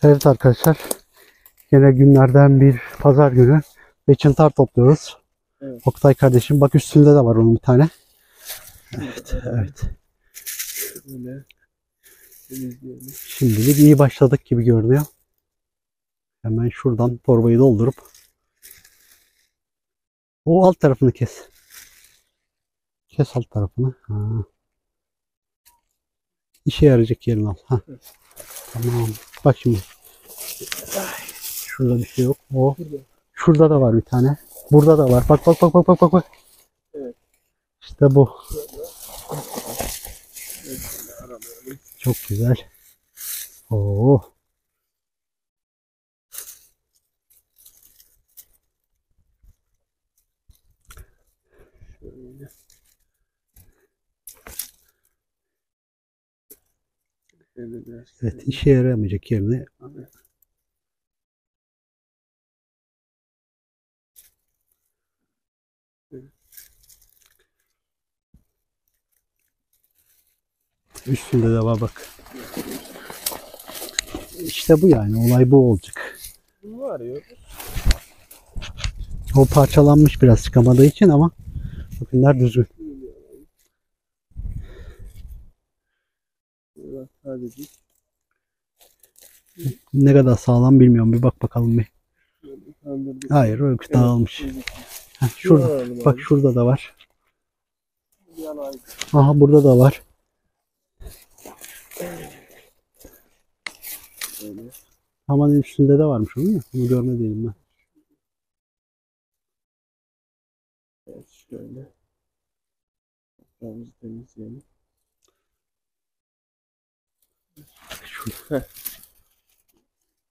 Evet arkadaşlar, yine günlerden bir pazar günü ve çıntar topluyoruz. Evet. Oktay kardeşim, bak üstünde de var onun bir tane. Evet, evet. Böyle temizleyelim. Şimdilik iyi başladık gibi görünüyor. Hemen şuradan torbayı doldurup o alt tarafını kes. Kes alt tarafını. Ha. İşe yarayacak yerini al. Ha. Tamam. Bak şimdi. Şurada bir şey yok. O. Şurada da var bir tane. Burada da var. Bak bak bak bak bak bak bak. Evet. İşte bu. Evet, aramayalım. Çok güzel. Oo. Şöyle. Şöyle biraz. Evet, işe yaramayacak yerini Evet. üstünde de var bak. İşte bu yani. Olay bu olacak. Bunu arıyor. O parçalanmış biraz çıkamadığı için ama bugünler düzgün. Biraz sadece Ne kadar sağlam bilmiyorum. Bir bak bakalım bir. kandırdık. Hayır, öykü dağılmış. Evet. Heh, şurada. alalım Bak abi. şurada da var. Yalan. Aha burada da var. Böyle. Hamanın üstünde de varmış onun ya. Bunu görmediydim ben. Evet, şöyle. Toprağımızı temizleyelim. Şurada.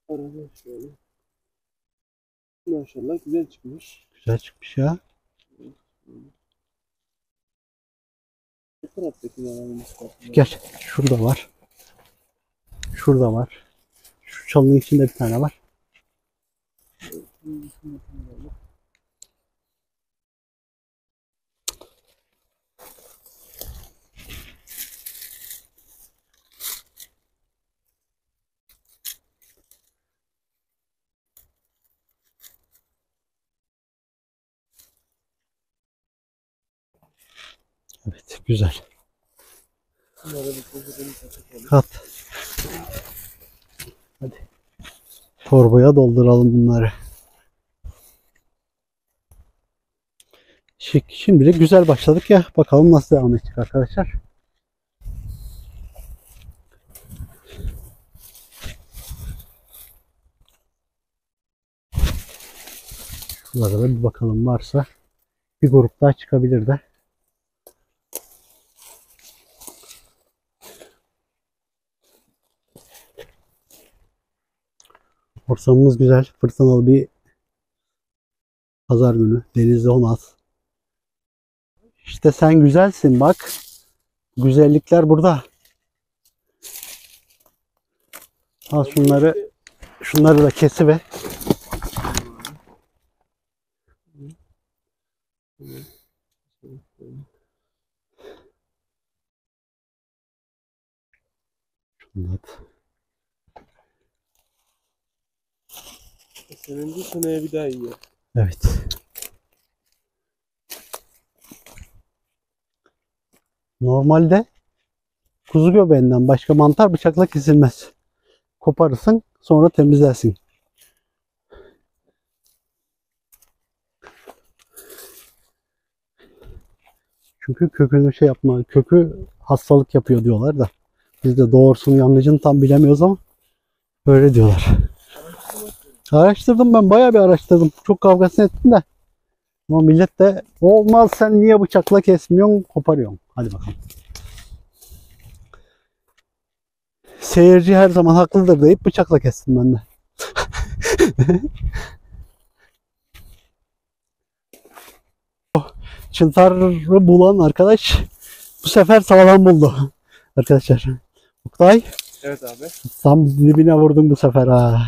Arada şöyle. Maşallah güzel çıkmış. Güzel çıkmış ya. Bu taraftaki yalanımız var. Gel. Şurada var. Şurada var. Şu çalının içinde bir tane var. Evet, güzel. Bunları bir poşetini takalım. Kat. Hadi. Torbaya dolduralım bunları. Şimdilik güzel başladık ya. Bakalım nasıl devam edecek arkadaşlar. Şurada da bir bakalım, varsa bir grup daha çıkabilir de. Ortamımız güzel. Fırtınalı bir pazar günü. Denizde Honaz. İşte sen güzelsin bak. Güzellikler burada. Al şunları. Şunları da kesiver. Şunları. Senin bu seneye bir daha iyi. Evet. Normalde kuzu göbeğinden başka mantar bıçakla kesilmez. Koparırsın, sonra temizlersin. Çünkü kökünü şey yapma, kökü hastalık yapıyor diyorlar da. Biz de doğrusunu yanlışını tam bilemiyoruz ama öyle diyorlar. Araştırdım, ben bayağı bir araştırdım. Çok kavgasını ettim de. Ama millet de olmaz, sen niye bıçakla kesmiyorsun, koparıyorsun. Hadi bakalım. Seyirci her zaman haklıdır deyip bıçakla kestim ben de. Çıntarı bulan arkadaş bu sefer sağlam buldu. Arkadaşlar. Oktay, Evet abi. tam dibine vurdun bu sefer ha.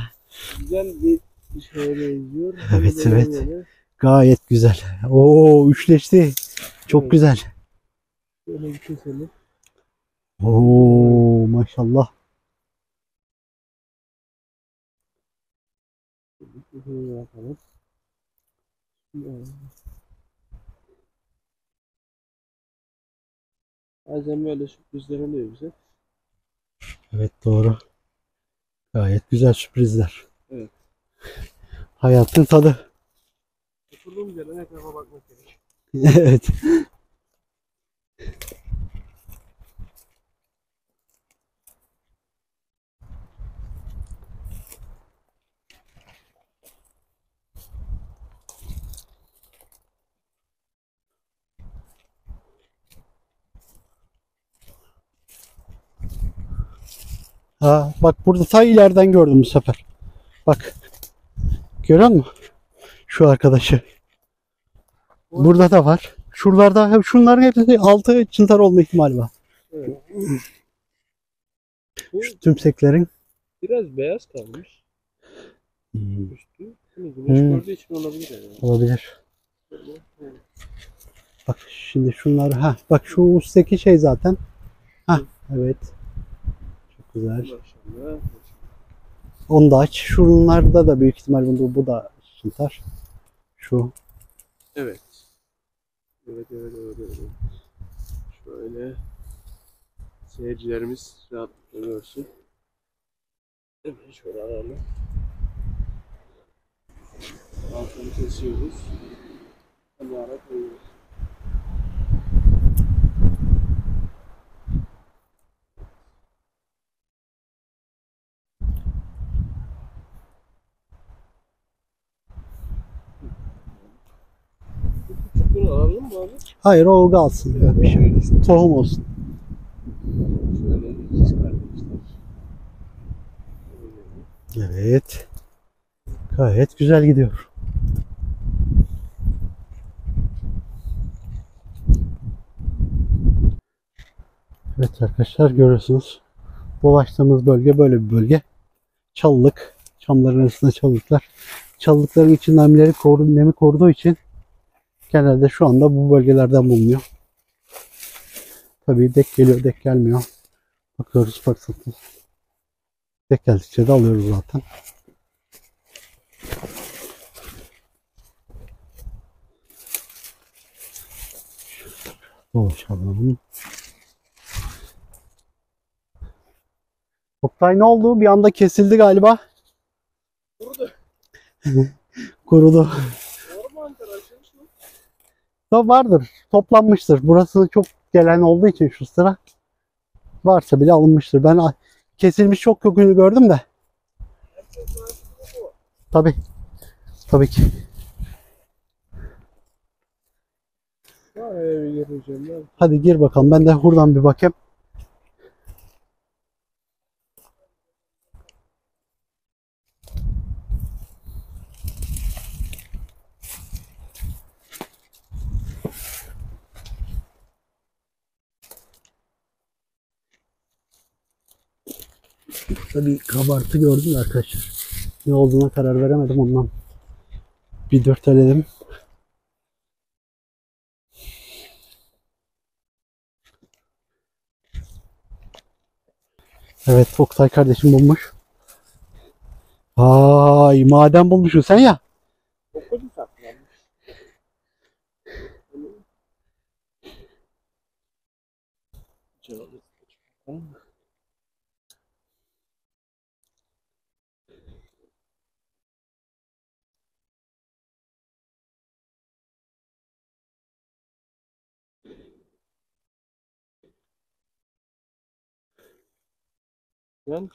Güzel bir şeye benziyor. Evet, evet. Gayet güzel. Oo, üçleşti. Çok Evet. güzel. Şöyle bir keselim. Oo, maşallah. Şöyle yapalım. Bazen böyle sürprizler oluyor bize. Evet, doğru. Gayet güzel sürprizler. Evet. Hayatın tadı. Oturduğumuz yerden etrafa bakmak gerek. Evet. Ha, bak burada ta ileriden gördüm bu sefer. Bak. Görüyor musun? Şu arkadaşı. Burada da var. Şuralarda hep şunların hepsi altı çıntar olma ihtimali var. Evet. Bu Şu tümseklerin. biraz beyaz kalmış Hmm, üstü. Bunu güneş Hmm. gördüğü için olabilir yani. olabilir. Böyle, evet. Bak şimdi şunlar. Ha, bak şu üstteki şey zaten. Ha, evet. Çok güzel. Maşallah. Onu da aç. Şunlarda da büyük ihtimal bu da çıntar. Şu. Evet. Evet. Şöyle seyircilerimiz rahatlıkla görsün. Evet, şöyle alalım. Altını kesiyoruz. Kenara koyuyoruz. Küçük bunu alalım mı abi? Hayır, o kalsın. Yok bir şey. Tohum olsun. Şöyle ikiz kardeşler. Evet. Gayet güzel gidiyor. Evet arkadaşlar, görüyorsunuz. Dolaştığımız bölge böyle bir bölge. Çalılık. Çamların arasında çalılıklar. Çalılıkların için nemi koruduğu için genelde şu anda bu bölgelerden bulunuyor. Tabii dek geliyor, dek gelmiyor. Bakıyoruz fırsatı. Dek geldikçe de alıyoruz zaten. Dolaşalım. Oktay, ne oldu? Bir anda kesildi galiba. Kurudu. Kurudu. Orman açılmış mı? Da vardır. Toplanmıştır. Burası çok gelen olduğu için şu sıra. Varsa bile alınmıştır. Ben kesilmiş çok kökünü gördüm de. Tabii. Tabii ki. Vay bir gireceğim ben. Hadi gir bakalım. Ben de buradan bir bakayım. Burada bir kabartı gördüm de arkadaşlar. Ne olduğuna karar veremedim ondan. Bir dörteledim. Evet, Oktay kardeşim bulmuş. Ay, maden bulmuşsun sen ya. Okul saklanmış. Canım. Yani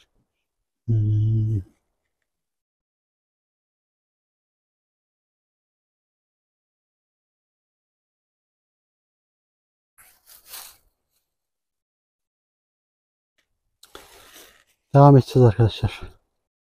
Hmm. Devam edeceğiz arkadaşlar.